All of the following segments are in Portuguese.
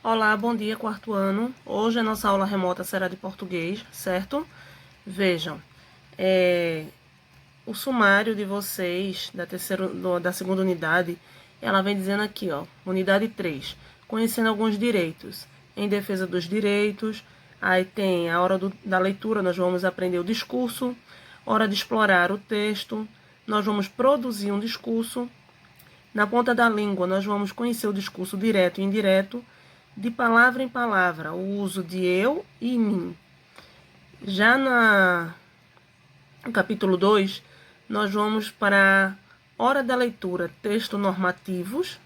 Olá, bom dia, quarto ano. Hoje a nossa aula remota será de português, certo? Vejam, o sumário de vocês da segunda unidade, ela vem dizendo aqui, ó, unidade 3, conhecendo alguns direitos. Em defesa dos direitos, aí tem a hora da leitura, nós vamos aprender o discurso, hora de explorar o texto, nós vamos produzir um discurso. Na ponta da língua, nós vamos conhecer o discurso direto e indireto, de palavra em palavra, o uso de eu e mim. Já no capítulo 2, nós vamos para a hora da leitura, texto normativos.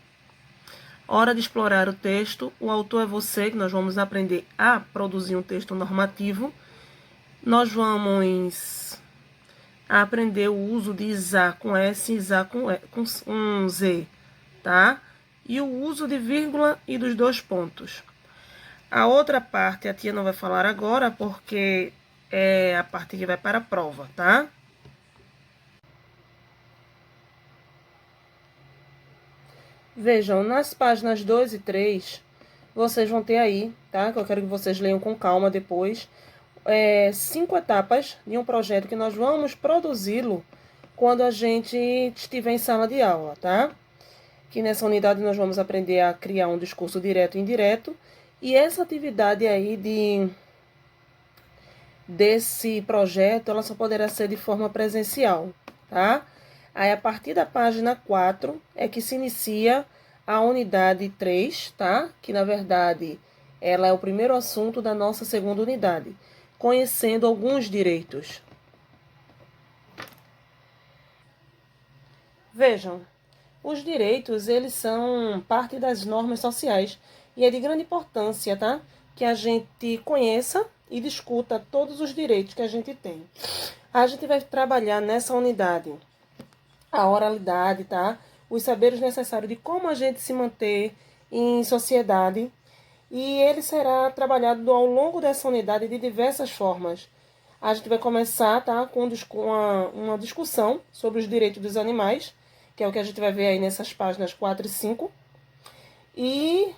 Hora de explorar o texto, o autor é você, que nós vamos aprender a produzir um texto normativo. Nós vamos aprender o uso de isá com S e isá com um Z, tá? E o uso de vírgula e dos dois pontos. A outra parte a tia não vai falar agora, porque é a parte que vai para a prova, tá? Vejam, nas páginas 2 e 3, vocês vão ter aí, tá? Que eu quero que vocês leiam com calma depois. 5 etapas de um projeto que nós vamos produzi-lo quando a gente estiver em sala de aula, tá? Que nessa unidade nós vamos aprender a criar um discurso direto e indireto. E essa atividade aí desse projeto, ela só poderá ser de forma presencial, tá? Aí, a partir da página 4, é que se inicia a unidade 3, tá? Que, na verdade, ela é o primeiro assunto da nossa segunda unidade, conhecendo alguns direitos. Vejam, os direitos, eles são parte das normas sociais e é de grande importância, tá? Que a gente conheça e discuta todos os direitos que a gente tem. A gente vai trabalhar nessa unidade a oralidade, tá? Os saberes necessários de como a gente se manter em sociedade. E ele será trabalhado ao longo dessa unidade de diversas formas. A gente vai começar, tá, com uma discussão sobre os direitos dos animais, que é o que a gente vai ver aí nessas páginas 4 e 5. E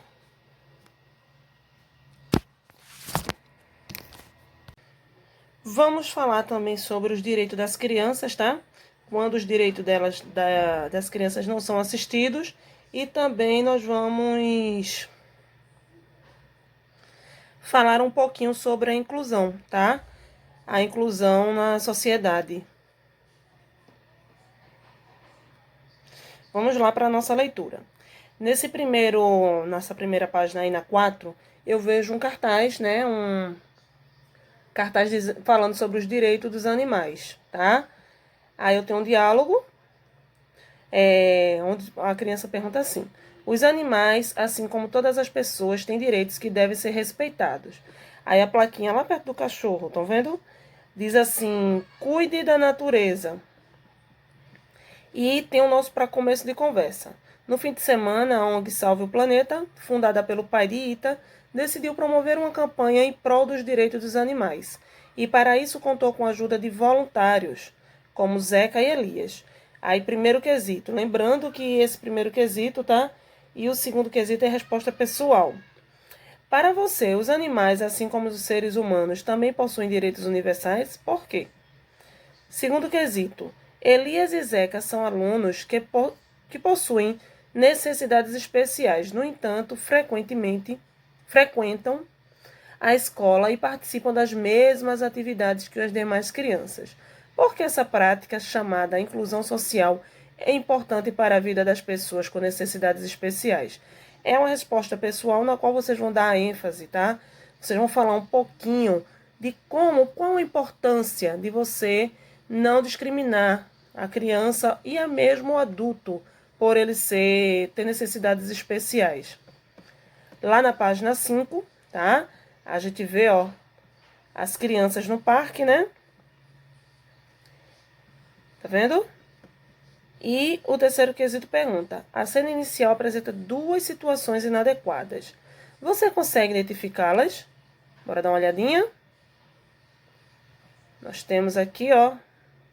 vamos falar também sobre os direitos das crianças, tá? Quando os direitos das crianças não são assistidos. E também nós vamos falar um pouquinho sobre a inclusão, tá? A inclusão na sociedade. Vamos lá para a nossa leitura. Nessa primeira página aí na 4, eu vejo um cartaz, né? Um cartaz falando sobre os direitos dos animais, tá? Aí eu tenho um diálogo, onde a criança pergunta assim: os animais, assim como todas as pessoas, têm direitos que devem ser respeitados. Aí a plaquinha lá perto do cachorro, estão vendo? Diz assim: cuide da natureza. E tem o nosso para começo de conversa. No fim de semana, a ONG Salve o Planeta, fundada pelo pai de Ita, decidiu promover uma campanha em prol dos direitos dos animais. E para isso contou com a ajuda de voluntários, como Zeca e Elias. Aí, primeiro quesito. Lembrando que esse primeiro quesito, tá? E o segundo quesito é resposta pessoal. Para você, os animais, assim como os seres humanos, também possuem direitos universais? Por quê? Segundo quesito, Elias e Zeca são alunos que possuem necessidades especiais, no entanto, frequentam a escola e participam das mesmas atividades que as demais crianças. Porque essa prática, chamada inclusão social, é importante para a vida das pessoas com necessidades especiais. É uma resposta pessoal na qual vocês vão dar ênfase, tá? Vocês vão falar um pouquinho de qual a importância de você não discriminar a criança e a mesmo o adulto por ele ter necessidades especiais. Lá na página 5, tá? A gente vê, ó, as crianças no parque, né? Tá vendo? E o terceiro quesito pergunta: a cena inicial apresenta duas situações inadequadas. Você consegue identificá-las? Bora dar uma olhadinha? Nós temos aqui, ó,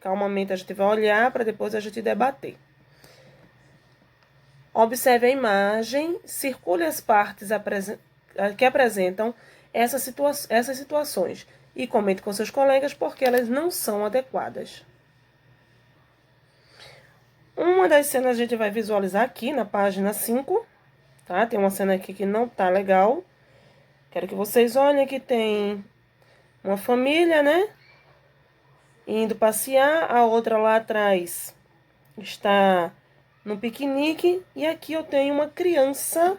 calmamente a gente vai olhar para depois a gente debater. Observe a imagem, circule as partes que apresentam essas situações e comente com seus colegas porque elas não são adequadas. Uma das cenas a gente vai visualizar aqui na página 5, tá? Tem uma cena aqui que não tá legal. Quero que vocês olhem que tem uma família, né? Indo passear, a outra lá atrás está no piquenique e aqui eu tenho uma criança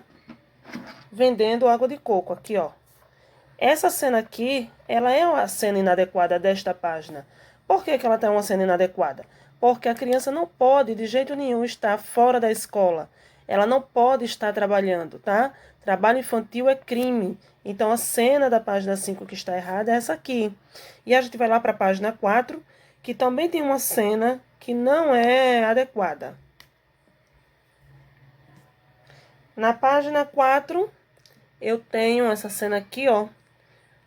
vendendo água de coco, aqui, ó. Essa cena aqui, ela é uma cena inadequada desta página. Por que que ela tem uma cena inadequada? Porque a criança não pode, de jeito nenhum, estar fora da escola. Ela não pode estar trabalhando, tá? Trabalho infantil é crime. Então, a cena da página 5 que está errada é essa aqui. E a gente vai lá para a página 4, que também tem uma cena que não é adequada. Na página 4, eu tenho essa cena aqui, ó,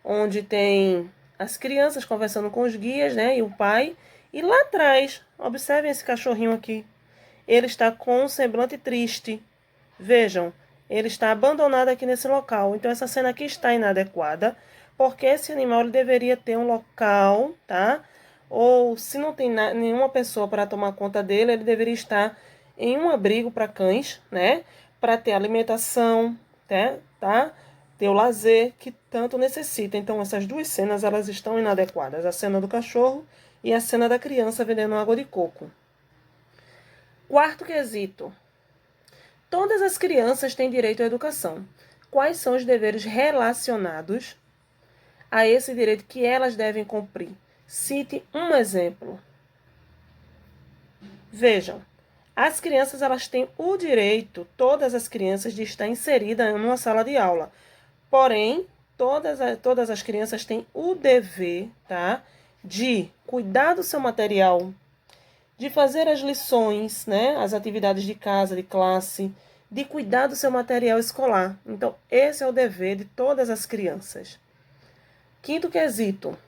onde tem as crianças conversando com os guias, né, e o pai. E lá atrás, observem esse cachorrinho aqui. Ele está com um semblante triste. Vejam, ele está abandonado aqui nesse local. Então, essa cena aqui está inadequada, porque esse animal ele deveria ter um local, tá? Ou, se não tem nenhuma pessoa para tomar conta dele, ele deveria estar em um abrigo para cães, né? Para ter alimentação, tá? Ter o lazer que tanto necessita. Então, essas duas cenas, elas estão inadequadas. A cena do cachorro e a cena da criança vendendo água de coco. Quarto quesito. Todas as crianças têm direito à educação. Quais são os deveres relacionados a esse direito que elas devem cumprir? Cite um exemplo. Vejam, as crianças elas têm o direito, todas as crianças, de estar inseridas numa sala de aula. Porém, todas as crianças têm o dever, tá, de cuidar do seu material, de fazer as lições, né, as atividades de casa, de classe, de cuidar do seu material escolar. Então, esse é o dever de todas as crianças. Quinto quesito.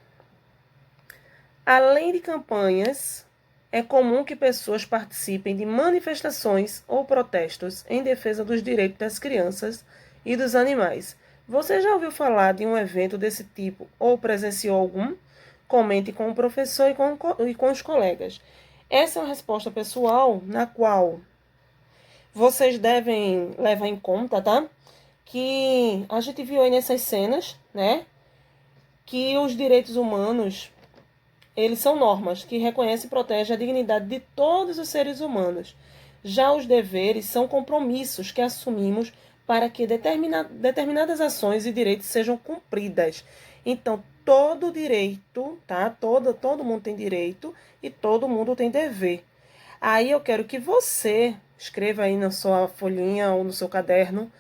Além de campanhas, é comum que pessoas participem de manifestações ou protestos em defesa dos direitos das crianças e dos animais. Você já ouviu falar de um evento desse tipo ou presenciou algum? Comente com o professor e com os colegas. Essa é uma resposta pessoal na qual vocês devem levar em conta, tá? Que a gente viu aí nessas cenas, né? Que os direitos humanos, eles são normas que reconhecem e protegem a dignidade de todos os seres humanos. Já os deveres são compromissos que assumimos para que determinadas ações e direitos sejam cumpridas. Então, todo direito, tá? Todo mundo tem direito e todo mundo tem dever. Aí eu quero que você escreva aí na sua folhinha ou no seu caderno,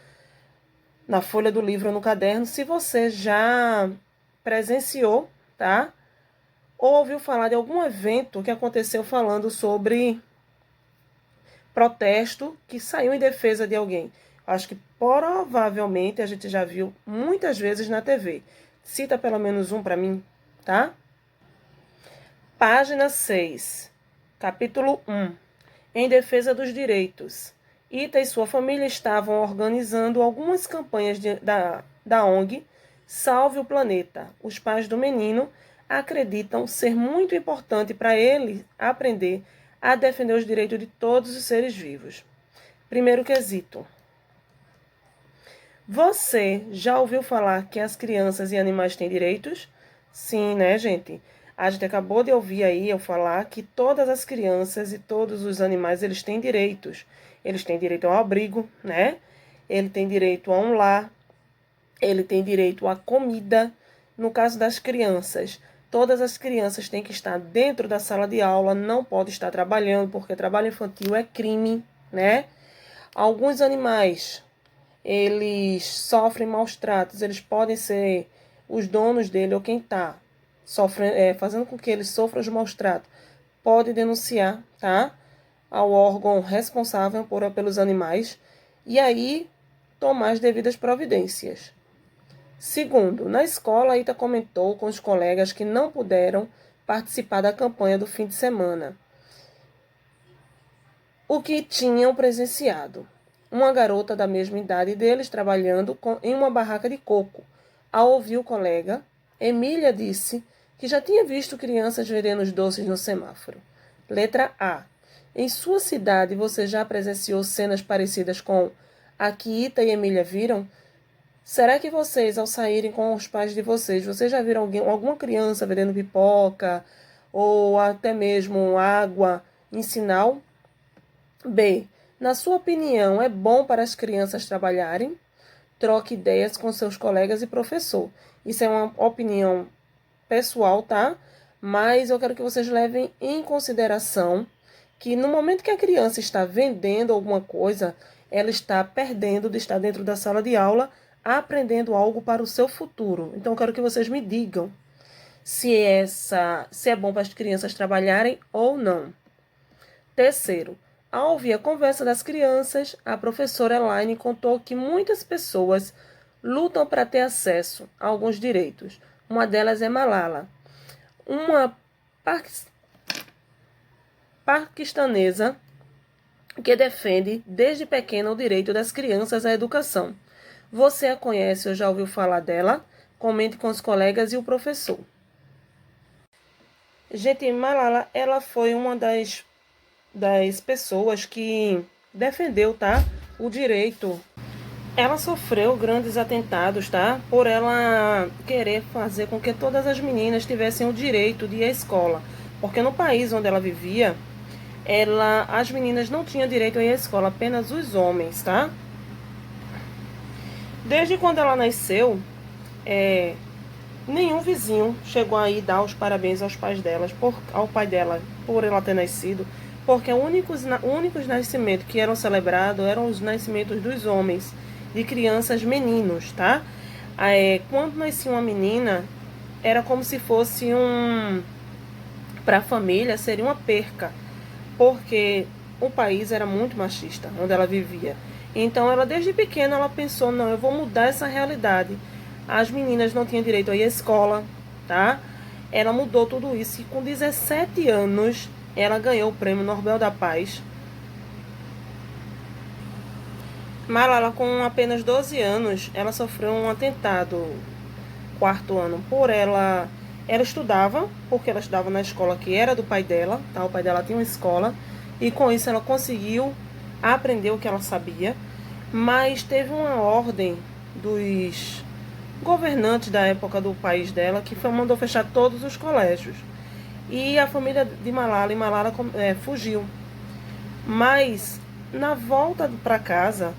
na folha do livro ou no caderno, se você já presenciou, tá? Ou ouviu falar de algum evento que aconteceu falando sobre protesto que saiu em defesa de alguém. Acho que provavelmente a gente já viu muitas vezes na TV. Cita pelo menos um para mim, tá? Página 6, capítulo 1. Em defesa dos direitos. Ita e sua família estavam organizando algumas campanhas da ONG Salve o Planeta. Os pais do menino acreditam ser muito importante para ele aprender a defender os direitos de todos os seres vivos. Primeiro quesito. Você já ouviu falar que as crianças e animais têm direitos? Sim, né, gente? A gente acabou de ouvir aí eu falar que todas as crianças e todos os animais, eles têm direitos. Eles têm direito ao abrigo, né? Ele tem direito a um lar. Ele tem direito à comida. No caso das crianças, todas as crianças têm que estar dentro da sala de aula, não pode estar trabalhando, porque trabalho infantil é crime, né? Alguns animais, eles sofrem maus tratos, eles podem ser os donos dele ou quem está fazendo com que eles sofram os maus tratos, pode denunciar, tá? Ao órgão responsável pelos animais e aí tomar as devidas providências. Segundo, na escola, a Ita comentou com os colegas que não puderam participar da campanha do fim de semana, o que tinham presenciado. uma garota da mesma idade deles trabalhando em uma barraca de coco. Ao ouvir o colega, Emília disse que já tinha visto crianças vendendo os doces no semáforo. Letra A. Em sua cidade, você já presenciou cenas parecidas com a que Ita e Emília viram? Será que vocês, ao saírem com os pais de vocês já viram alguma criança vendendo pipoca ou até mesmo água em sinal? B. Na sua opinião, é bom para as crianças trabalharem? Troque ideias com seus colegas e professor. Isso é uma opinião pessoal, tá? Mas eu quero que vocês levem em consideração que no momento que a criança está vendendo alguma coisa, ela está perdendo de estar dentro da sala de aula, aprendendo algo para o seu futuro. Então eu quero que vocês me digam se é bom para as crianças trabalharem ou não. Terceiro, ao ouvir a conversa das crianças, a professora Elaine contou que muitas pessoas lutam para ter acesso a alguns direitos. Uma delas é Malala, uma paquistanesa que defende desde pequena o direito das crianças à educação. Você a conhece ou já ouviu falar dela? Comente com os colegas e o professor. Gente, Malala, ela foi uma das pessoas que defendeu, tá, o direito. Ela sofreu grandes atentados, tá, por ela querer fazer com que todas as meninas tivessem o direito de ir à escola. Porque no país onde ela vivia, as meninas não tinham direito a ir à escola, apenas os homens, tá? Desde quando ela nasceu, nenhum vizinho chegou a ir dar os parabéns aos pais delas, ao pai dela, por ela ter nascido, porque os únicos nascimentos que eram celebrados eram os nascimentos dos homens, de crianças meninos, tá? Quando nascia uma menina, era como se fosse para a família seria uma perca, porque o país era muito machista, onde ela vivia. Então, ela desde pequena, ela pensou, não, eu vou mudar essa realidade. As meninas não tinham direito a ir à escola, tá? Ela mudou tudo isso e com 17 anos, ela ganhou o Prêmio Nobel da Paz. Malala, com apenas 12 anos, ela sofreu um atentado, quarto ano, por ela estudava, porque ela estudava na escola que era do pai dela, tá? O pai dela tinha uma escola, e com isso ela conseguiu aprender o que ela sabia, mas teve uma ordem dos governantes da época do país dela que mandou fechar todos os colégios. E a família de Malala fugiu. Mas, na volta para casa,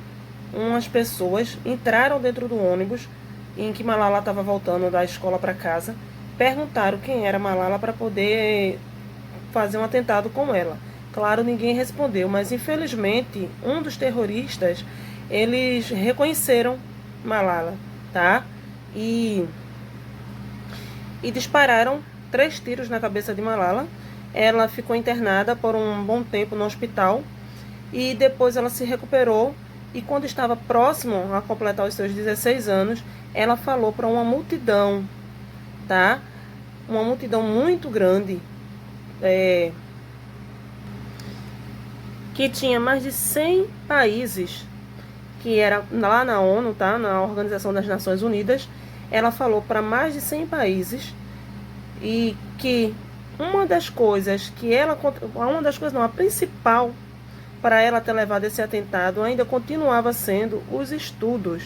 umas pessoas entraram dentro do ônibus em que Malala estava voltando da escola para casa, perguntaram quem era Malala para poder fazer um atentado com ela. Claro, ninguém respondeu, mas infelizmente um dos terroristas, eles reconheceram Malala, tá? E dispararam 3 tiros na cabeça de Malala. Ela ficou internada por um bom tempo no hospital e depois ela se recuperou. E quando estava próximo a completar os seus 16 anos, ela falou para uma multidão, tá? Uma multidão muito grande, que tinha mais de 100 países, que era lá na ONU, tá? Na Organização das Nações Unidas. Ela falou para mais de 100 países e que a principal para ela ter levado esse atentado ainda continuava sendo os estudos,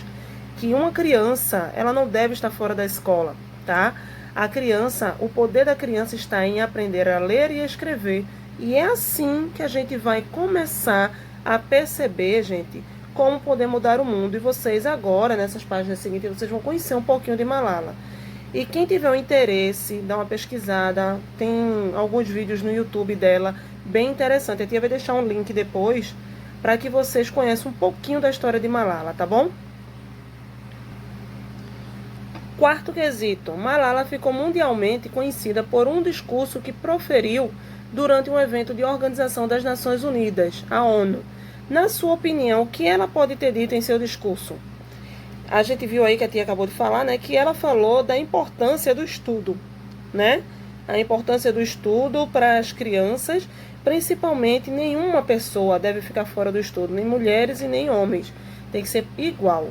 que uma criança, ela não deve estar fora da escola, tá? A criança, o poder da criança está em aprender a ler e a escrever, e é assim que a gente vai começar a perceber, gente, como poder mudar o mundo. E vocês agora, nessas páginas seguintes, vocês vão conhecer um pouquinho de Malala. E quem tiver um interesse, dá uma pesquisada, tem alguns vídeos no YouTube dela, bem interessante. A tia vai deixar um link depois, para que vocês conheçam um pouquinho da história de Malala, tá bom? Quarto quesito, Malala ficou mundialmente conhecida por um discurso que proferiu durante um evento de Organização das Nações Unidas, a ONU. Na sua opinião, o que ela pode ter dito em seu discurso? A gente viu aí que a tia acabou de falar, né, que ela falou da importância do estudo, né? A importância do estudo para as crianças, Principalmente, nenhuma pessoa deve ficar fora do estudo, nem mulheres e nem homens. Tem que ser igual.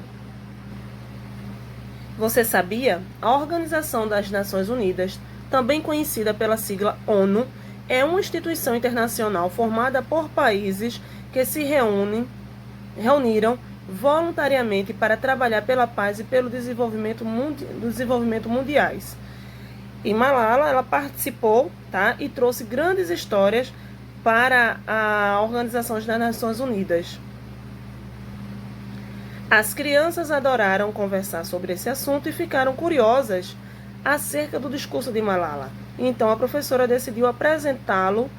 Você sabia? A Organização das Nações Unidas, também conhecida pela sigla ONU, é uma instituição internacional formada por países que se reuniram voluntariamente para trabalhar pela paz e pelo desenvolvimento mundiais. E Malala, ela participou, tá? E trouxe grandes histórias para a Organização das Nações Unidas. As crianças adoraram conversar sobre esse assunto e ficaram curiosas acerca do discurso de Malala. Então a professora decidiu apresentá-lo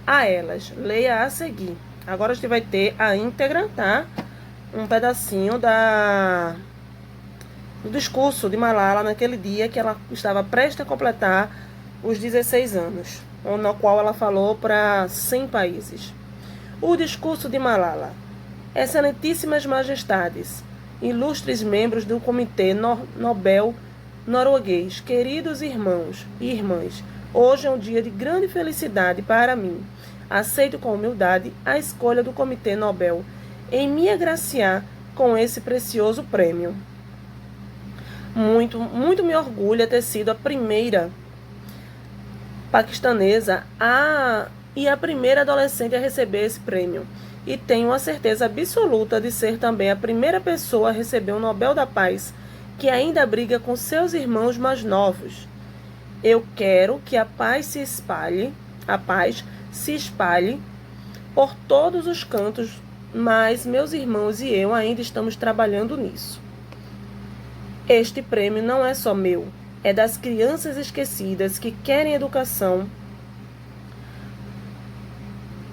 a elas. Leia a seguir. Agora a gente vai ter a íntegra, tá? Um pedacinho do discurso de Malala naquele dia que ela estava prestes a completar os 16 anos, no qual ela falou para 100 países. O discurso de Malala. Excelentíssimas Majestades, ilustres membros do Comitê Nobel norueguês, queridos irmãos e irmãs, hoje é um dia de grande felicidade para mim. Aceito com humildade a escolha do Comitê Nobel em me agraciar com esse precioso prêmio. Muito me orgulha ter sido a primeira paquistanesa e a primeira adolescente a receber esse prêmio. E tenho a certeza absoluta de ser também a primeira pessoa a receber o Nobel da Paz que ainda briga com seus irmãos mais novos. Eu quero que a paz se espalhe por todos os cantos, mas meus irmãos e eu ainda estamos trabalhando nisso. Este prêmio não é só meu, é das crianças esquecidas que querem educação.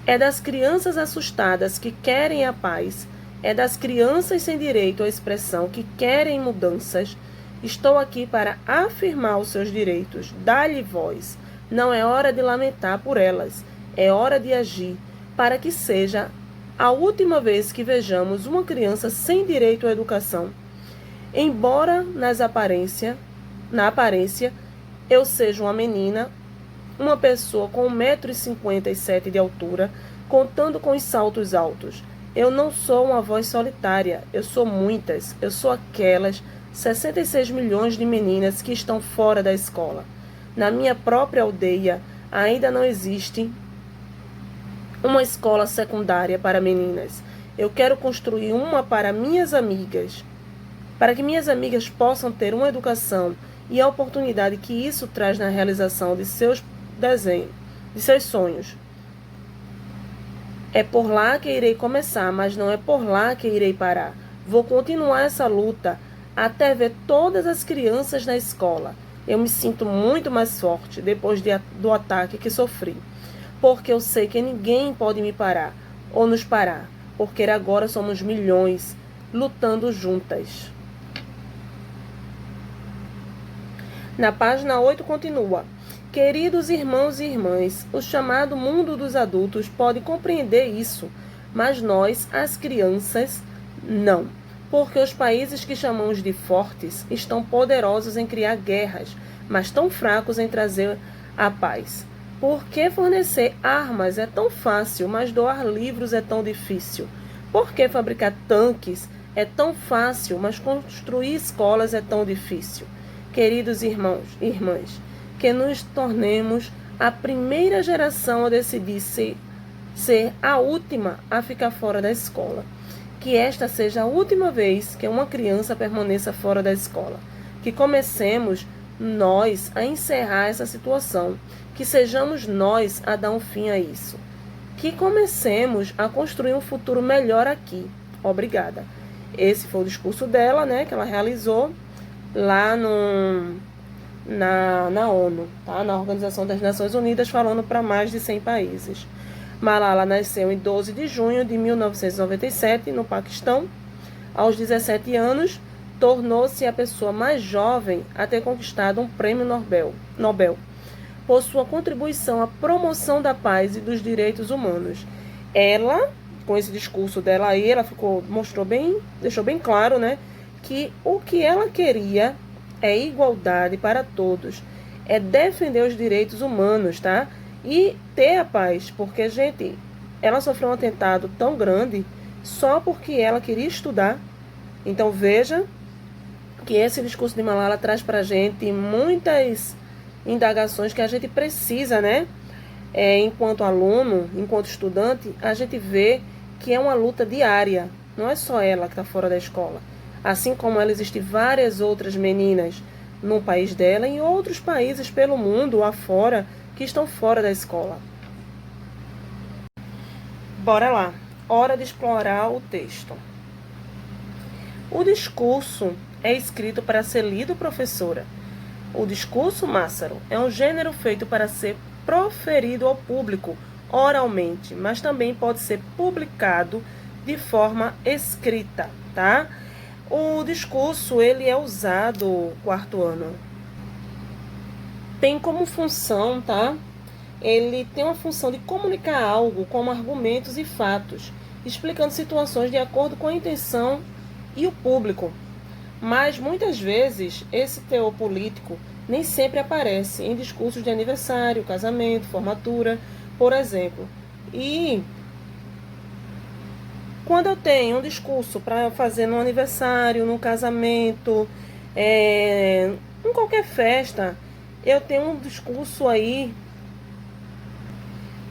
É das crianças assustadas que querem a paz. É das crianças sem direito à expressão que querem mudanças. Estou aqui para afirmar os seus direitos, dar-lhe voz. Não é hora de lamentar por elas, é hora de agir, para que seja a última vez que vejamos uma criança sem direito à educação. Embora na aparência, eu seja uma menina, uma pessoa com 1,57 m de altura, contando com os saltos altos. Eu não sou uma voz solitária, eu sou muitas. Eu sou aquelas 66 milhões de meninas que estão fora da escola. Na minha própria aldeia, ainda não existe uma escola secundária para meninas. Eu quero construir uma para minhas amigas, para que minhas amigas possam ter uma educação e a oportunidade que isso traz na realização de seus sonhos. É por lá que irei começar, mas não é por lá que irei parar. Vou continuar essa luta até ver todas as crianças na escola. Eu me sinto muito mais forte depois do ataque que sofri, porque eu sei que ninguém pode me parar ou nos parar, porque agora somos milhões lutando juntas. Na página 8 continua. Queridos irmãos e irmãs, o chamado mundo dos adultos pode compreender isso, mas nós, as crianças, não. Porque os países que chamamos de fortes estão poderosos em criar guerras, mas tão fracos em trazer a paz. Por que fornecer armas é tão fácil, mas doar livros é tão difícil? Por que fabricar tanques é tão fácil, mas construir escolas é tão difícil? Queridos irmãos e irmãs, que nos tornemos a primeira geração a decidir ser a última a ficar fora da escola. Que esta seja a última vez que uma criança permaneça fora da escola. Que comecemos nós a encerrar essa situação. Que sejamos nós a dar um fim a isso. Que comecemos a construir um futuro melhor aqui. Obrigada. Esse foi o discurso dela, né, que ela realizou lá na ONU, tá? Na Organização das Nações Unidas, falando para mais de 100 países. Malala nasceu em 12 de junho de 1997, no Paquistão. Aos 17 anos, tornou-se a pessoa mais jovem a ter conquistado um prêmio Nobel por sua contribuição à promoção da paz e dos direitos humanos. Ela, com esse discurso dela aí, ela deixou bem claro, né, que o que ela queria é igualdade para todos, é defender os direitos humanos, tá? e ter a paz, porque, gente, ela sofreu um atentado tão grande só porque ela queria estudar. Então veja que esse discurso de Malala traz para a gente muitas indagações que a gente precisa, né? Enquanto aluno, enquanto estudante, a gente vê que é uma luta diária. Não é só ela que está fora da escola. Assim como ela, existem várias outras meninas no país dela e em outros países pelo mundo afora que estão fora da escola. Bora lá. Hora de explorar o texto. O discurso é escrito para ser lido, professora. O discurso, Massaro, é um gênero feito para ser proferido ao público oralmente, mas também pode ser publicado de forma escrita, tá? O discurso, ele é usado quarto ano. Tem como função, tá? Ele tem uma função de comunicar algo como argumentos e fatos, explicando situações de acordo com a intenção e o público. Mas muitas vezes esse teor político nem sempre aparece em discursos de aniversário, casamento, formatura, por exemplo. E quando eu tenho um discurso para fazer no aniversário, no casamento, em qualquer festa, eu tenho um discurso aí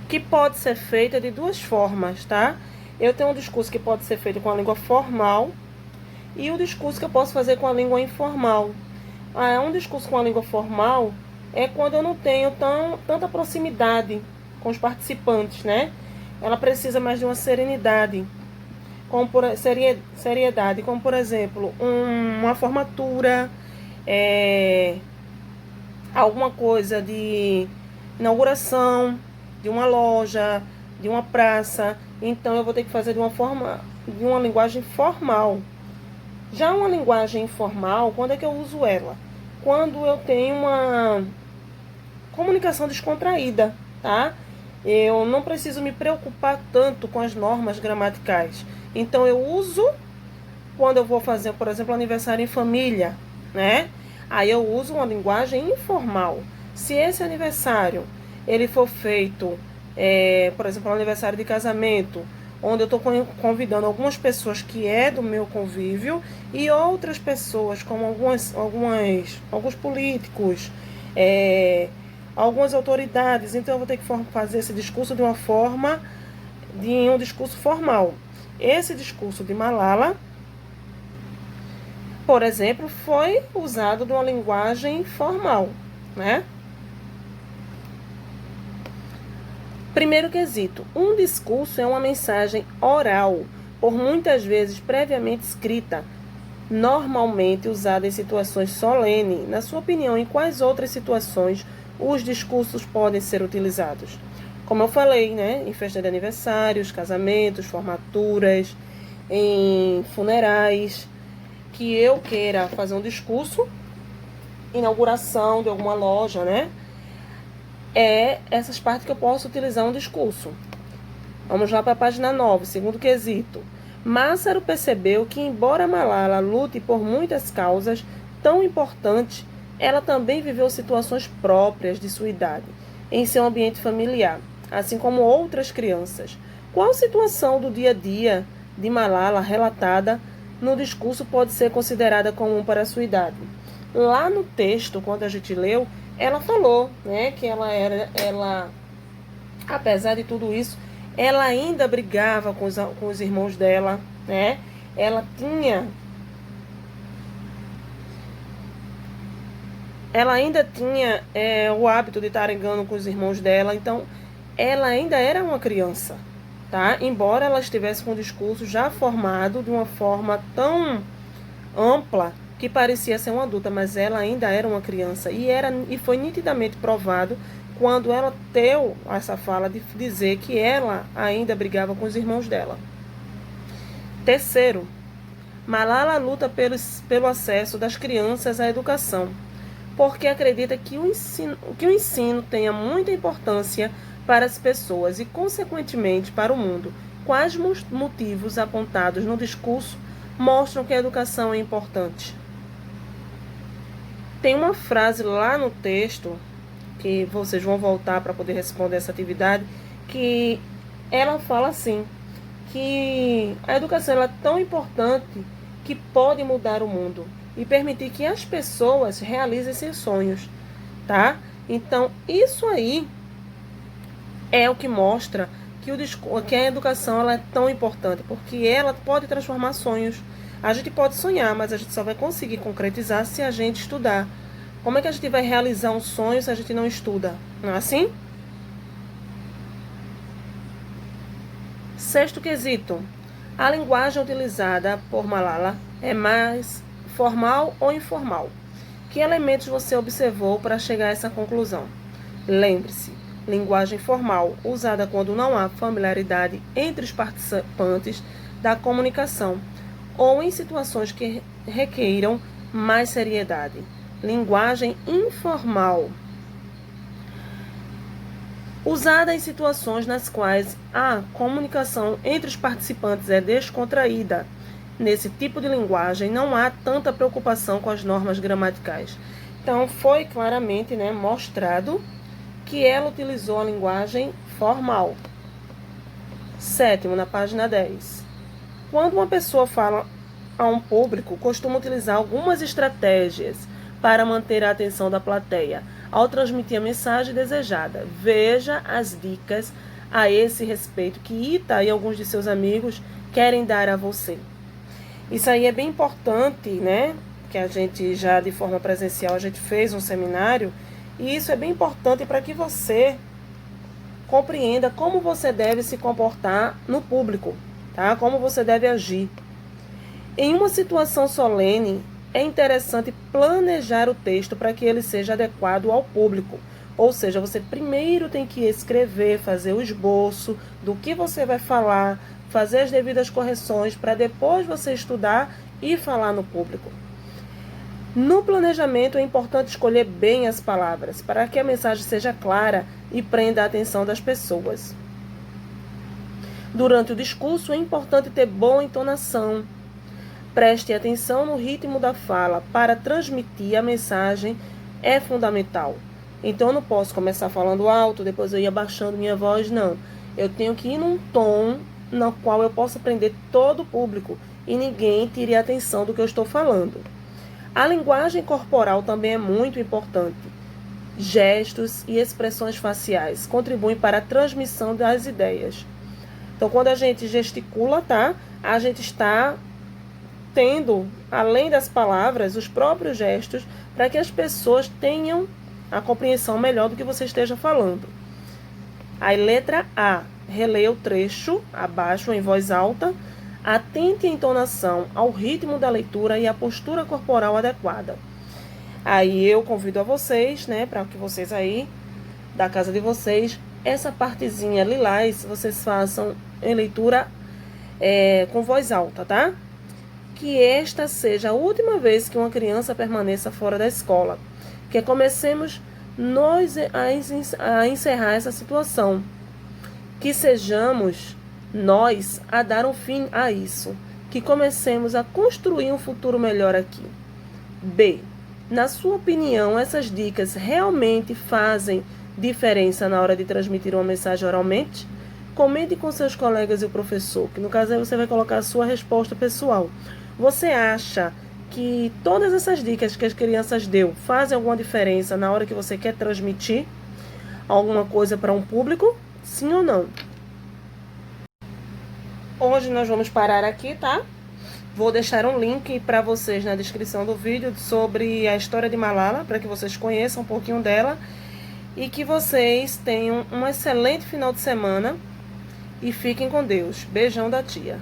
que pode ser feito de duas formas, tá? Eu tenho um discurso que pode ser feito com a língua formal e o discurso que eu posso fazer com a língua informal. Um discurso com a língua formal é quando eu não tenho tanta proximidade com os participantes, né? Ela precisa mais de uma serenidade, seriedade, como por exemplo, uma formatura, alguma coisa de inauguração de uma loja, de uma praça. Então eu vou ter que fazer de uma linguagem formal. Já uma linguagem informal, quando é que eu uso ela? Quando eu tenho uma comunicação descontraída, tá? Eu não preciso me preocupar tanto com as normas gramaticais. Então eu uso quando eu vou fazer, por exemplo, aniversário em família, né? Aí eu uso uma linguagem informal. Se esse aniversário ele for feito, por exemplo, um aniversário de casamento, onde eu estou convidando algumas pessoas que é do meu convívio e outras pessoas, como alguns políticos, algumas autoridades. Então eu vou ter que fazer esse discurso de um discurso formal. Esse discurso de Malala, por exemplo, foi usado de uma linguagem formal, né? Primeiro quesito, um discurso é uma mensagem oral, por muitas vezes previamente escrita, normalmente usada em situações solenes. Na sua opinião, em quais outras situações os discursos podem ser utilizados? Como eu falei, né? Em festa de aniversários, casamentos, formaturas, em funerais, que eu queira fazer um discurso, inauguração de alguma loja, né? Essas partes que eu posso utilizar um discurso. Vamos lá para a página 9, segundo quesito. Massaro percebeu que, embora Malala lute por muitas causas tão importantes, ela também viveu situações próprias de sua idade, em seu ambiente familiar, assim como outras crianças. Qual situação do dia a dia de Malala relatada no discurso pode ser considerada comum para a sua idade? Lá no texto, quando a gente leu, ela falou, né, que ela, apesar de tudo isso, ela ainda brigava com os irmãos dela, né? Ela ainda tinha o hábito de estar brigando com os irmãos dela, então ela ainda era uma criança, tá? Embora ela estivesse com o discurso já formado de uma forma tão ampla que parecia ser uma adulta, mas ela ainda era uma criança. E foi nitidamente provado quando ela teve essa fala de dizer que ela ainda brigava com os irmãos dela. Terceiro, Malala luta pelo acesso das crianças à educação, porque acredita que o ensino tenha muita importância para as pessoas e, consequentemente, para o mundo. Quais motivos apontados no discurso mostram que a educação é importante? Tem uma frase lá no texto que vocês vão voltar para poder responder essa atividade, que ela fala assim, que a educação ela é tão importante que pode mudar o mundo e permitir que as pessoas realizem seus sonhos, tá? Então, isso aí é o que mostra que a educação ela é tão importante, porque ela pode transformar sonhos. A gente pode sonhar, mas a gente só vai conseguir concretizar se a gente estudar. Como é que a gente vai realizar um sonho se a gente não estuda? Não é assim? Sexto quesito. A linguagem utilizada por Malala é mais formal ou informal? Que elementos você observou para chegar a essa conclusão? Lembre-se, linguagem formal, usada quando não há familiaridade entre os participantes da comunicação ou em situações que requeiram mais seriedade. Linguagem informal, usada em situações nas quais a comunicação entre os participantes é descontraída. Nesse tipo de linguagem não há tanta preocupação com as normas gramaticais. Então foi claramente, mostrado que ela utilizou a linguagem formal. Sétimo, na página 10. Quando uma pessoa fala a um público, costuma utilizar algumas estratégias para manter a atenção da plateia ao transmitir a mensagem desejada. Veja as dicas a esse respeito que Ita e alguns de seus amigos querem dar a você. Isso aí é bem importante, que a gente já de forma presencial, a gente fez um seminário, e isso é bem importante para que você compreenda como você deve se comportar no público, tá? Como você deve agir. Em uma situação solene, é interessante planejar o texto para que ele seja adequado ao público. Ou seja, você primeiro tem que escrever, fazer o esboço do que você vai falar, fazer as devidas correções para depois você estudar e falar no público. No planejamento é importante escolher bem as palavras para que a mensagem seja clara e prenda a atenção das pessoas. Durante o discurso é importante ter boa entonação. Preste atenção no ritmo da fala para transmitir a mensagem é fundamental. Então eu não posso começar falando alto, depois eu ir abaixando minha voz, não. Eu tenho que ir num tom no qual eu possa prender todo o público e ninguém tire a atenção do que eu estou falando. A linguagem corporal também é muito importante. Gestos e expressões faciais contribuem para a transmissão das ideias. Então, quando a gente gesticula, a gente está tendo, além das palavras, os próprios gestos para que as pessoas tenham a compreensão melhor do que você esteja falando. Aí, letra A. Releia o trecho abaixo em voz alta. Atente a entonação ao ritmo da leitura e a postura corporal adequada. Aí eu convido a vocês, para que vocês aí, da casa de vocês, essa partezinha lilás, vocês façam em leitura com voz alta, tá? Que esta seja a última vez que uma criança permaneça fora da escola. Que comecemos nós a encerrar essa situação. Que sejamos nós a dar um fim a isso. Que comecemos a construir um futuro melhor aqui. B. Na sua opinião, essas dicas realmente fazem diferença na hora de transmitir uma mensagem oralmente? Comente com seus colegas e o professor, que no caso aí você vai colocar a sua resposta pessoal. Você acha que todas essas dicas que as crianças deu fazem alguma diferença na hora que você quer transmitir alguma coisa para um público? Sim ou não? Hoje nós vamos parar aqui, tá? Vou deixar um link para vocês na descrição do vídeo sobre a história de Malala, para que vocês conheçam um pouquinho dela e que vocês tenham um excelente final de semana e fiquem com Deus. Beijão da tia.